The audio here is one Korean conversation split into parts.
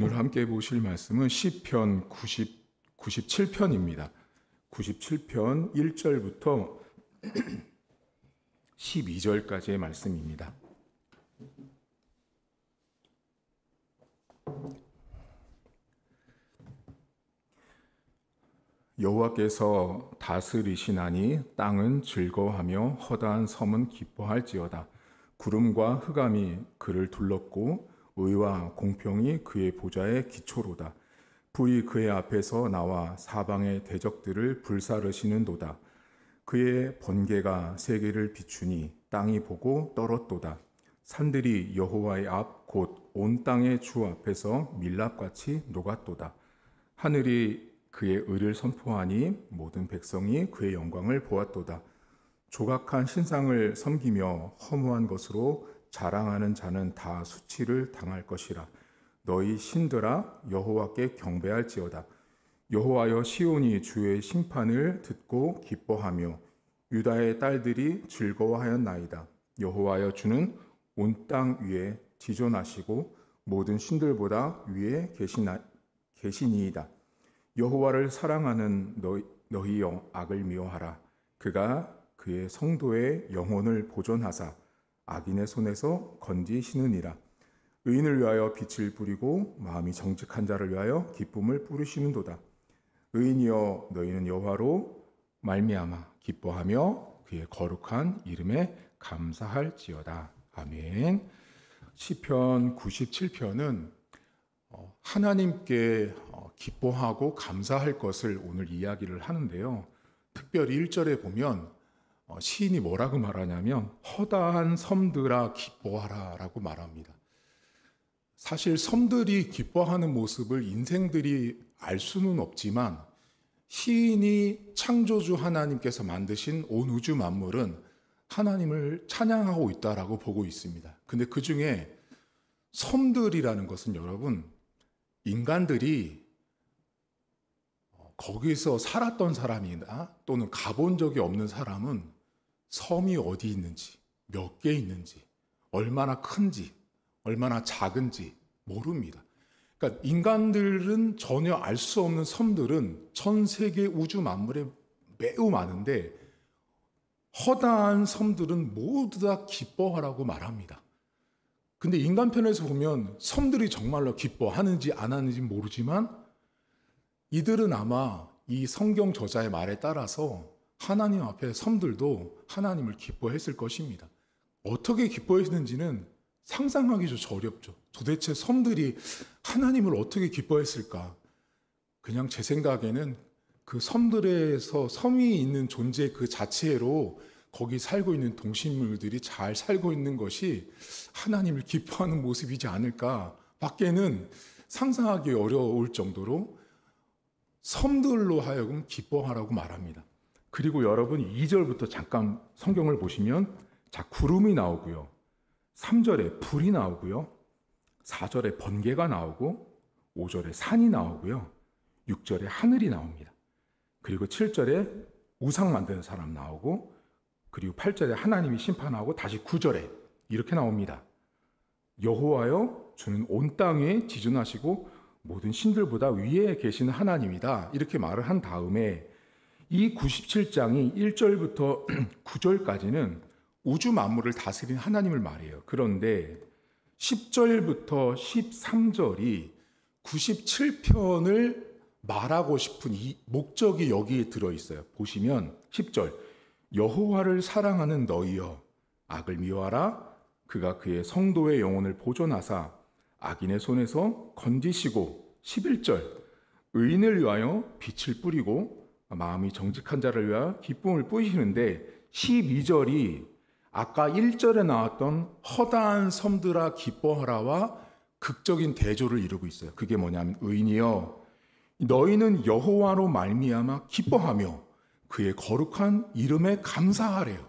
오늘 함께 보실 말씀은 시편 97편입니다. 97편 1절부터 12절까지의 말씀입니다. 여호와께서 다스리시나니 땅은 즐거워하며 허다한 섬은 기뻐할지어다. 구름과 흑암이 그를 둘렀고 의와 공평이 그의 보좌의 기초로다. 불이 그의 앞에서 나와 사방의 대적들을 불사르시는도다. 그의 번개가 세계를 비추니 땅이 보고 떨었도다. 산들이 여호와의 앞 곧 온 땅의 주 앞에서 밀랍같이 녹았도다. 하늘이 그의 의를 선포하니 모든 백성이 그의 영광을 보았도다. 조각한 신상을 섬기며 허무한 것으로 자랑하는 자는 다 수치를 당할 것이라. 너희 신들아 여호와께 경배할지어다. 여호와여, 시온이 주의 심판을 듣고 기뻐하며 유다의 딸들이 즐거워하였나이다. 여호와여, 주는 온 땅 위에 지존하시고 모든 신들보다 위에 계시니이다. 여호와를 사랑하는 너희여, 악을 미워하라. 그가 그의 성도의 영혼을 보존하사 악인의 손에서 건지시느니라. 의인을 위하여 빛을 뿌리고 마음이 정직한 자를 위하여 기쁨을 뿌리시는도다. 의인이여, 너희는 여호와로 말미암아 기뻐하며 그의 거룩한 이름에 감사할지어다. 아멘. 시편 97편은 하나님께 기뻐하고 감사할 것을 오늘 이야기를 하는데요. 특별히 1절에 보면 시인이 뭐라고 말하냐면 허다한 섬들아 기뻐하라 라고 말합니다. 사실 섬들이 기뻐하는 모습을 인생들이 알 수는 없지만 시인이 창조주 하나님께서 만드신 온 우주 만물은 하나님을 찬양하고 있다라고 보고 있습니다. 근데 그 중에 섬들이라는 것은 여러분, 인간들이 거기서 살았던 사람이나 또는 가본 적이 없는 사람은 섬이 어디 있는지, 몇 개 있는지, 얼마나 큰지, 얼마나 작은지 모릅니다. 그러니까 인간들은 전혀 알 수 없는 섬들은 전 세계 우주 만물에 매우 많은데 허다한 섬들은 모두 다 기뻐하라고 말합니다. 근데 인간 편에서 보면 섬들이 정말로 기뻐하는지 안 하는지 모르지만 이들은 아마 이 성경 저자의 말에 따라서 하나님 앞에 섬들도 하나님을 기뻐했을 것입니다. 어떻게 기뻐했는지는 상상하기조차 어렵죠. 도대체 섬들이 하나님을 어떻게 기뻐했을까? 그냥 제 생각에는 그 섬들에서 섬이 있는 존재 그 자체로 거기 살고 있는 동식물들이 잘 살고 있는 것이 하나님을 기뻐하는 모습이지 않을까 밖에는 상상하기 어려울 정도로 섬들로 하여금 기뻐하라고 말합니다. 그리고 여러분 2절부터 잠깐 성경을 보시면 구름이 나오고요. 3절에 불이 나오고요. 4절에 번개가 나오고 5절에 산이 나오고요. 6절에 하늘이 나옵니다. 그리고 7절에 우상 만드는 사람 나오고 그리고 8절에 하나님이 심판하고 다시 9절에 이렇게 나옵니다. 여호와여, 주는 온 땅에 지존하시고 모든 신들보다 위에 계시는 하나님이다. 이렇게 말을 한 다음에 이 97장이 1절부터 9절까지는 우주 만물을 다스린 하나님을 말해요. 그런데 10절부터 13절이 97편을 말하고 싶은 이 목적이 여기에 들어있어요. 보시면 10절 여호와를 사랑하는 너희여, 악을 미워하라. 그가 그의 성도의 영혼을 보존하사 악인의 손에서 건지시고 11절 의인을 위하여 빛을 뿌리고 마음이 정직한 자를 위하여 기쁨을 뿌리시는데 12절이 아까 1절에 나왔던 허다한 섬들아 기뻐하라와 극적인 대조를 이루고 있어요. 그게 뭐냐면 의인이여, 너희는 여호와로 말미암아 기뻐하며 그의 거룩한 이름에 감사하래요.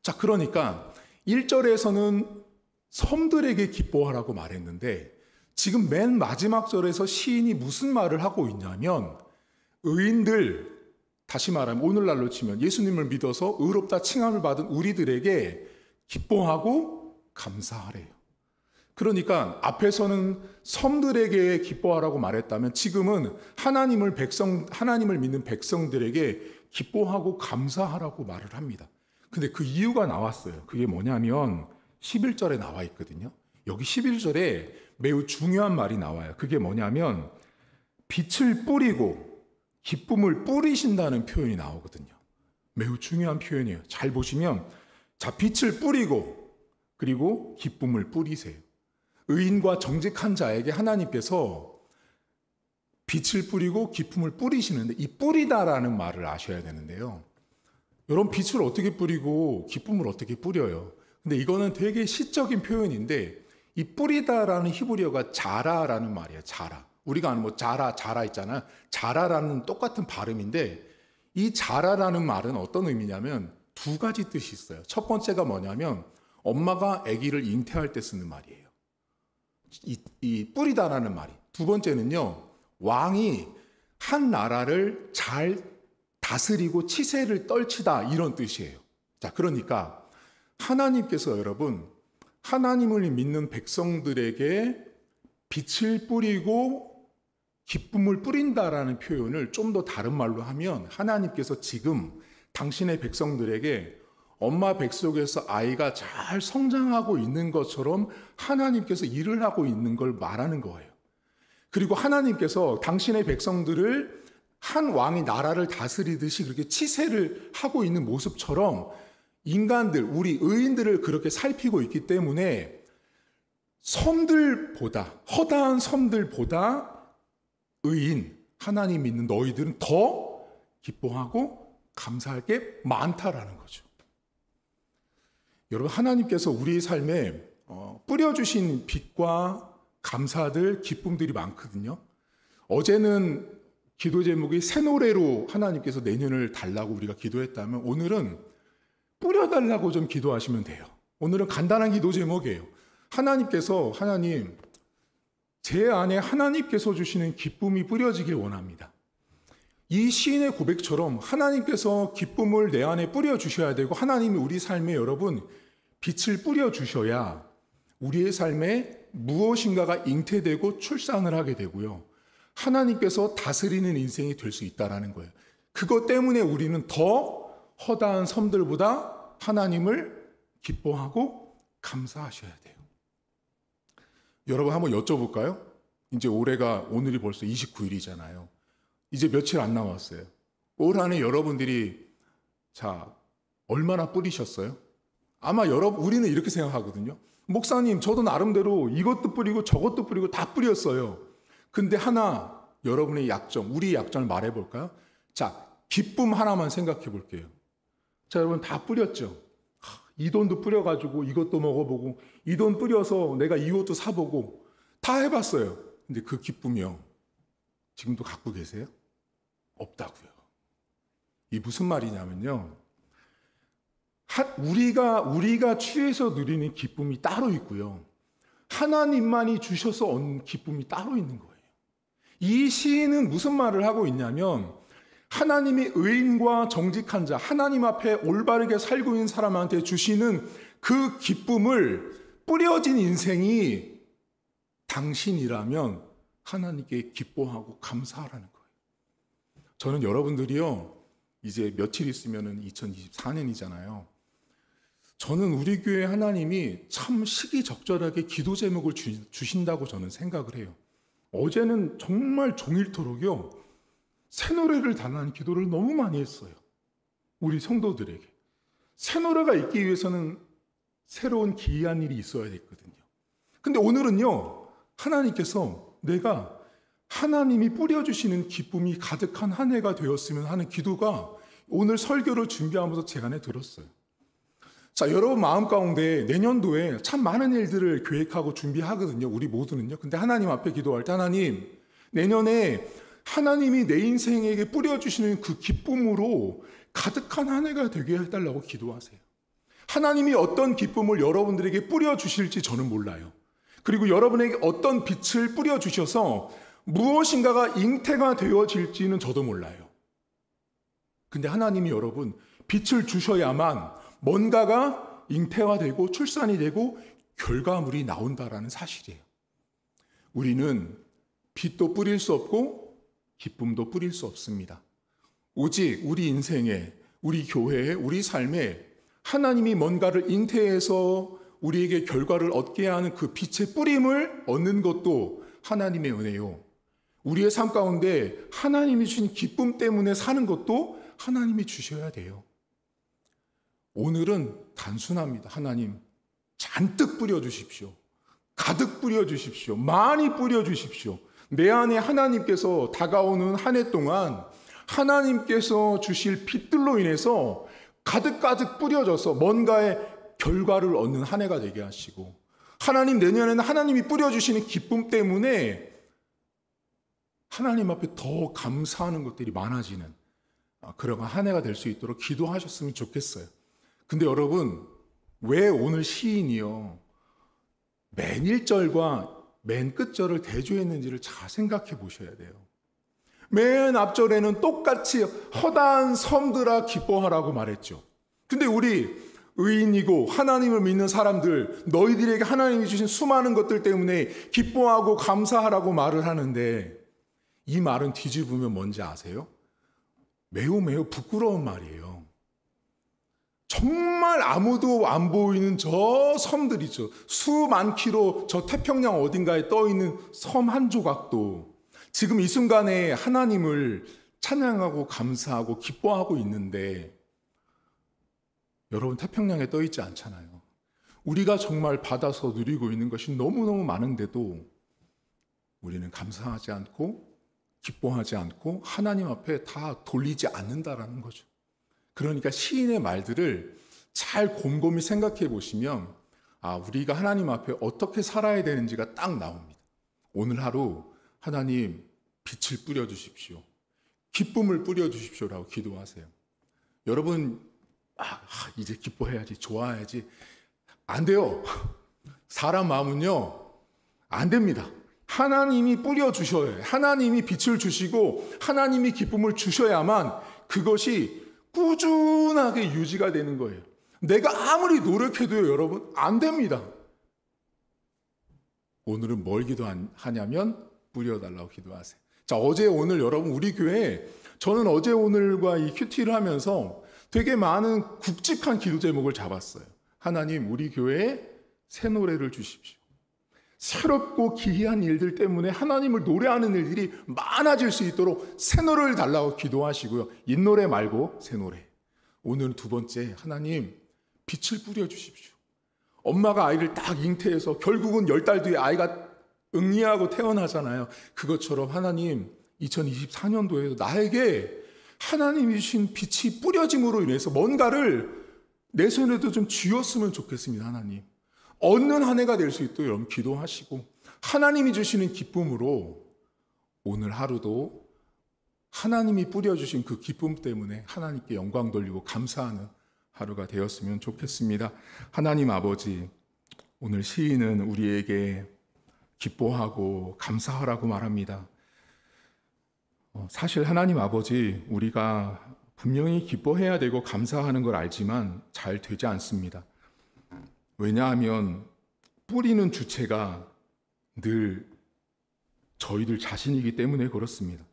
자, 그러니까 1절에서는 섬들에게 기뻐하라고 말했는데 지금 맨 마지막 절에서 시인이 무슨 말을 하고 있냐면 의인들, 다시 말하면 오늘날로 치면 예수님을 믿어서 의롭다 칭함을 받은 우리들에게 기뻐하고 감사하래요. 그러니까 앞에서는 섬들에게 기뻐하라고 말했다면 지금은 하나님을 믿는 백성들에게 기뻐하고 감사하라고 말을 합니다. 근데 그 이유가 나왔어요. 그게 뭐냐면 11절에 나와 있거든요. 여기 11절에 매우 중요한 말이 나와요. 그게 뭐냐면 빛을 뿌리고 기쁨을 뿌리신다는 표현이 나오거든요. 매우 중요한 표현이에요. 잘 보시면 자, 빛을 뿌리고 그리고 기쁨을 뿌리세요. 의인과 정직한 자에게 하나님께서 빛을 뿌리고 기쁨을 뿌리시는데 이 뿌리다라는 말을 아셔야 되는데요. 여러분 빛을 어떻게 뿌리고 기쁨을 어떻게 뿌려요? 근데 이거는 되게 시적인 표현인데 이 뿌리다라는 히브리어가 자라라는 말이에요. 자라. 우리가 아는 뭐 자라 있잖아요. 자라라는 똑같은 발음인데 이 자라라는 말은 어떤 의미냐면 두 가지 뜻이 있어요. 첫 번째가 뭐냐면 엄마가 아기를 잉태할 때 쓰는 말이에요. 이 뿌리다라는 말이. 두 번째는요. 왕이 한 나라를 잘 다스리고 치세를 떨치다 이런 뜻이에요. 자, 그러니까 하나님께서 여러분 하나님을 믿는 백성들에게 빛을 뿌리고 기쁨을 뿌린다라는 표현을 좀 더 다른 말로 하면 하나님께서 지금 당신의 백성들에게 엄마 뱃속에서 아이가 잘 성장하고 있는 것처럼 하나님께서 일을 하고 있는 걸 말하는 거예요. 그리고 하나님께서 당신의 백성들을 한 왕이 나라를 다스리듯이 그렇게 치세를 하고 있는 모습처럼 인간들, 우리 의인들을 그렇게 살피고 있기 때문에 섬들보다, 허다한 섬들보다 의인, 하나님 믿는 너희들은 더 기뻐하고 감사할 게 많다라는 거죠. 여러분, 하나님께서 우리의 삶에 뿌려주신 빛과 감사들, 기쁨들이 많거든요. 어제는 기도 제목이 새 노래로 하나님께서 내년을 달라고 우리가 기도했다면 오늘은 뿌려달라고 좀 기도하시면 돼요. 오늘은 간단한 기도 제목이에요. 하나님, 제 안에 하나님께서 주시는 기쁨이 뿌려지길 원합니다. 이 시인의 고백처럼 하나님께서 기쁨을 내 안에 뿌려주셔야 되고 하나님이 우리 삶에 여러분 빛을 뿌려주셔야 우리의 삶에 무엇인가가 잉태되고 출산을 하게 되고요. 하나님께서 다스리는 인생이 될 수 있다는 거예요. 그것 때문에 우리는 더 허다한 섬들보다 하나님을 기뻐하고 감사하셔야 돼요. 여러분 한번 여쭤볼까요? 이제 오늘이 벌써 29일이잖아요. 이제 며칠 안 남았어요. 올 한해 여러분들이 얼마나 뿌리셨어요? 아마 우리는 이렇게 생각하거든요. 목사님, 저도 나름대로 이것도 뿌리고 저것도 뿌리고 다 뿌렸어요. 근데 하나, 여러분의 약점, 우리의 약점을 말해볼까요? 자, 기쁨 하나만 생각해 볼게요. 자, 여러분 다 뿌렸죠? 이 돈도 뿌려가지고 이것도 먹어보고, 이 돈 뿌려서 내가 이것도 사보고, 다 해봤어요. 근데 그 기쁨이요. 지금도 갖고 계세요? 없다고요. 이 무슨 말이냐면요. 우리가 취해서 누리는 기쁨이 따로 있고요. 하나님만이 주셔서 얻는 기쁨이 따로 있는 거예요. 이 시인은 무슨 말을 하고 있냐면 하나님이 의인과 정직한 자, 하나님 앞에 올바르게 살고 있는 사람한테 주시는 그 기쁨을 뿌려진 인생이 당신이라면 하나님께 기뻐하고 감사하라는 거예요. 저는 여러분들이요, 이제 며칠 있으면 2024년이잖아요. 저는 우리 교회 하나님이 참 시기적절하게 기도 제목을 주신다고 저는 생각을 해요. 어제는 정말 종일토록요, 새 노래를 달라는 기도를 너무 많이 했어요. 우리 성도들에게. 새 노래가 있기 위해서는 새로운 기이한 일이 있어야 됐거든요. 근데 오늘은요, 하나님께서 내가 하나님이 뿌려주시는 기쁨이 가득한 한 해가 되었으면 하는 기도가 오늘 설교를 준비하면서 제 안에 들었어요. 자, 여러분 마음 가운데 내년도에 참 많은 일들을 계획하고 준비하거든요. 우리 모두는요. 근데 하나님 앞에 기도할 때 하나님, 내년에 하나님이 내 인생에게 뿌려주시는 그 기쁨으로 가득한 한 해가 되게 해달라고 기도하세요. 하나님이 어떤 기쁨을 여러분들에게 뿌려주실지 저는 몰라요. 그리고 여러분에게 어떤 빛을 뿌려주셔서 무엇인가가 잉태가 되어질지는 저도 몰라요. 근데 하나님이 여러분 빛을 주셔야만 뭔가가 잉태가 되고 출산이 되고 결과물이 나온다라는 사실이에요. 우리는 빛도 뿌릴 수 없고 기쁨도 뿌릴 수 없습니다. 오직 우리 인생에, 우리 교회에, 우리 삶에 하나님이 뭔가를 잉태해서 우리에게 결과를 얻게 하는 그 빛의 뿌림을 얻는 것도 하나님의 은혜요. 우리의 삶 가운데 하나님이 주신 기쁨 때문에 사는 것도 하나님이 주셔야 돼요. 오늘은 단순합니다. 하나님, 잔뜩 뿌려주십시오. 가득 뿌려주십시오. 많이 뿌려주십시오. 내 안에 하나님께서 다가오는 한 해 동안 하나님께서 주실 빛들로 인해서 가득가득 뿌려져서 뭔가의 결과를 얻는 한 해가 되게 하시고, 하나님, 내년에는 하나님이 뿌려주시는 기쁨 때문에 하나님 앞에 더 감사하는 것들이 많아지는 그런 한 해가 될 수 있도록 기도하셨으면 좋겠어요. 근데 여러분, 왜 오늘 시인이요 맨 1절과 맨 끝절을 대조했는지를 잘 생각해 보셔야 돼요. 맨 앞절에는 똑같이 허다한 섬들아 기뻐하라고 말했죠. 근데 우리 의인이고 하나님을 믿는 사람들, 너희들에게 하나님이 주신 수많은 것들 때문에 기뻐하고 감사하라고 말을 하는데, 이 말은 뒤집으면 뭔지 아세요? 매우 부끄러운 말이에요. 정말 아무도 안 보이는 저 섬들이죠. 수만 킬로 저 태평양 어딘가에 떠 있는 섬 한 조각도 지금 이 순간에 하나님을 찬양하고 감사하고 기뻐하고 있는데, 여러분, 태평양에 떠 있지 않잖아요. 우리가 정말 받아서 누리고 있는 것이 너무너무 많은데도 우리는 감사하지 않고 기뻐하지 않고 하나님 앞에 다 돌리지 않는다라는 거죠. 그러니까 시인의 말들을 잘 곰곰이 생각해 보시면 우리가 하나님 앞에 어떻게 살아야 되는지가 딱 나옵니다. 오늘 하루 하나님 빛을 뿌려주십시오. 기쁨을 뿌려주십시오라고 기도하세요. 여러분, 이제 기뻐해야지, 좋아해야지. 안 돼요. 사람 마음은요, 안 됩니다. 하나님이 뿌려주셔야 해요. 하나님이 빛을 주시고 하나님이 기쁨을 주셔야만 그것이 꾸준하게 유지가 되는 거예요. 내가 아무리 노력해도요, 여러분, 안 됩니다. 오늘은 뭘 기도하냐면 뿌려달라고 기도하세요. 자, 어제 오늘 여러분, 우리 교회, 저는 어제 오늘과 이 큐티를 하면서 되게 많은 굵직한 기도 제목을 잡았어요. 하나님, 우리 교회에 새 노래를 주십시오. 새롭고 기이한 일들 때문에 하나님을 노래하는 일들이 많아질 수 있도록 새 노래를 달라고 기도하시고요. 옛 노래 말고 새 노래. 오늘 두 번째, 하나님 빛을 뿌려주십시오. 엄마가 아이를 딱 잉태해서 결국은 10달 뒤에 아이가 응리하고 태어나잖아요. 그것처럼 하나님 2024년도에도 나에게 하나님이 주신 빛이 뿌려짐으로 인해서 뭔가를 내 손에도 좀 쥐었으면 좋겠습니다. 하나님, 얻는 한 해가 될 수 있도록 여러분 기도하시고, 하나님이 주시는 기쁨으로 오늘 하루도 하나님이 뿌려주신 그 기쁨 때문에 하나님께 영광 돌리고 감사하는 하루가 되었으면 좋겠습니다. 하나님 아버지, 오늘 시인은 우리에게 기뻐하고 감사하라고 말합니다. 사실 하나님 아버지, 우리가 분명히 기뻐해야 되고 감사하는 걸 알지만 잘 되지 않습니다. 왜냐하면 뿌리는 주체가 늘 저희들 자신이기 때문에 그렇습니다.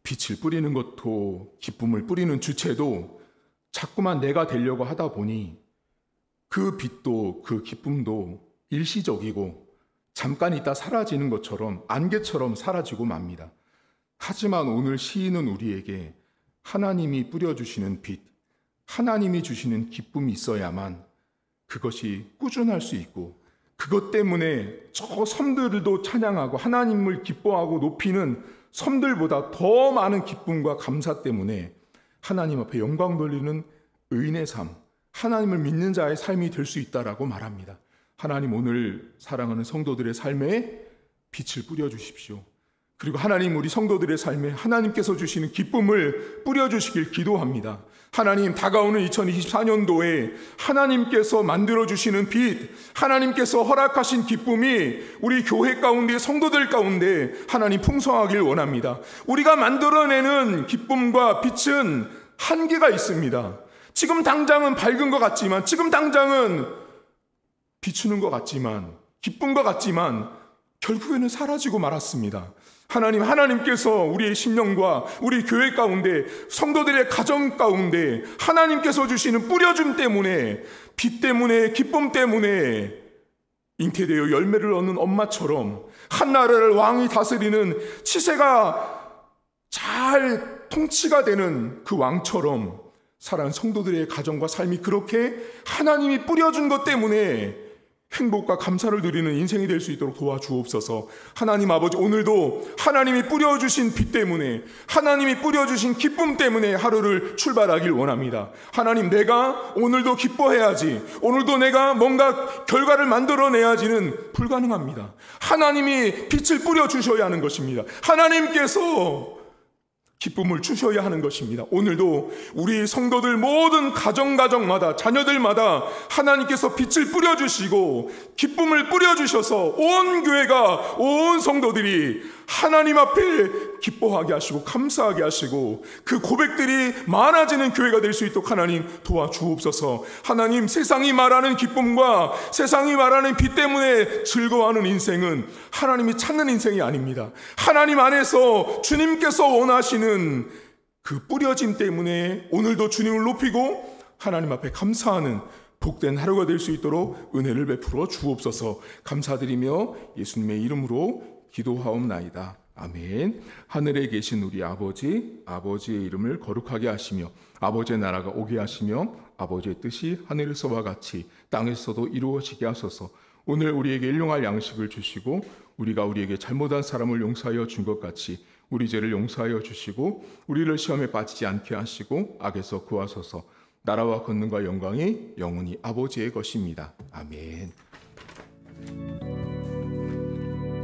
빛을 뿌리는 것도, 기쁨을 뿌리는 주체도 자꾸만 내가 되려고 하다 보니 그 빛도 그 기쁨도 일시적이고 잠깐 있다 사라지는 것처럼, 안개처럼 사라지고 맙니다. 하지만 오늘 시인은 우리에게 하나님이 뿌려주시는 빛, 하나님이 주시는 기쁨이 있어야만 그것이 꾸준할 수 있고, 그것 때문에 저 섬들도 찬양하고 하나님을 기뻐하고 높이는 섬들보다 더 많은 기쁨과 감사 때문에 하나님 앞에 영광 돌리는 의인의 삶, 하나님을 믿는 자의 삶이 될 수 있다라고 말합니다. 하나님, 오늘 사랑하는 성도들의 삶에 빛을 뿌려주십시오. 그리고 하나님, 우리 성도들의 삶에 하나님께서 주시는 기쁨을 뿌려주시길 기도합니다. 하나님, 다가오는 2024년도에 하나님께서 만들어주시는 빛, 하나님께서 허락하신 기쁨이 우리 교회 가운데, 성도들 가운데 하나님 풍성하길 원합니다. 우리가 만들어내는 기쁨과 빛은 한계가 있습니다. 지금 당장은 밝은 것 같지만, 지금 당장은 비추는 것 같지만, 기쁜 것 같지만 결국에는 사라지고 말았습니다. 하나님께서 우리의 심령과 우리 교회 가운데, 성도들의 가정 가운데 하나님께서 주시는 뿌려줌 때문에, 빛 때문에, 기쁨 때문에 잉태되어 열매를 얻는 엄마처럼, 한 나라를 왕이 다스리는 치세가 잘 통치가 되는 그 왕처럼 사랑하는 성도들의 가정과 삶이 그렇게 하나님이 뿌려준 것 때문에 행복과 감사를 누리는 인생이 될 수 있도록 도와주옵소서. 하나님 아버지, 오늘도 하나님이 뿌려주신 빛 때문에, 하나님이 뿌려주신 기쁨 때문에 하루를 출발하길 원합니다. 하나님, 내가 오늘도 기뻐해야지, 오늘도 내가 뭔가 결과를 만들어내야지는 불가능합니다. 하나님이 빛을 뿌려주셔야 하는 것입니다. 하나님께서 기쁨을 주셔야 하는 것입니다. 오늘도 우리 성도들 모든 가정마다, 자녀들마다 하나님께서 빛을 뿌려주시고 기쁨을 뿌려주셔서 온 교회가, 온 성도들이 하나님 앞에 기뻐하게 하시고 감사하게 하시고 그 고백들이 많아지는 교회가 될 수 있도록 하나님 도와주옵소서. 하나님, 세상이 말하는 기쁨과 세상이 말하는 빛 때문에 즐거워하는 인생은 하나님이 찾는 인생이 아닙니다. 하나님 안에서 주님께서 원하시는 그 뿌려짐 때문에 오늘도 주님을 높이고 하나님 앞에 감사하는 복된 하루가 될 수 있도록 은혜를 베풀어 주옵소서. 감사드리며 예수님의 이름으로 기도하옵나이다. 아멘. 하늘에 계신 우리 아버지, 아버지의 이름을 거룩하게 하시며 아버지의 나라가 오게 하시며 아버지의 뜻이 하늘에서와 같이 땅에서도 이루어지게 하소서. 오늘 우리에게 일용할 양식을 주시고 우리가 우리에게 잘못한 사람을 용서하여 준 것 같이 우리 죄를 용서하여 주시고 우리를 시험에 빠지지 않게 하시고 악에서 구하소서. 나라와 권능과 영광이 영원히 아버지의 것입니다. 아멘.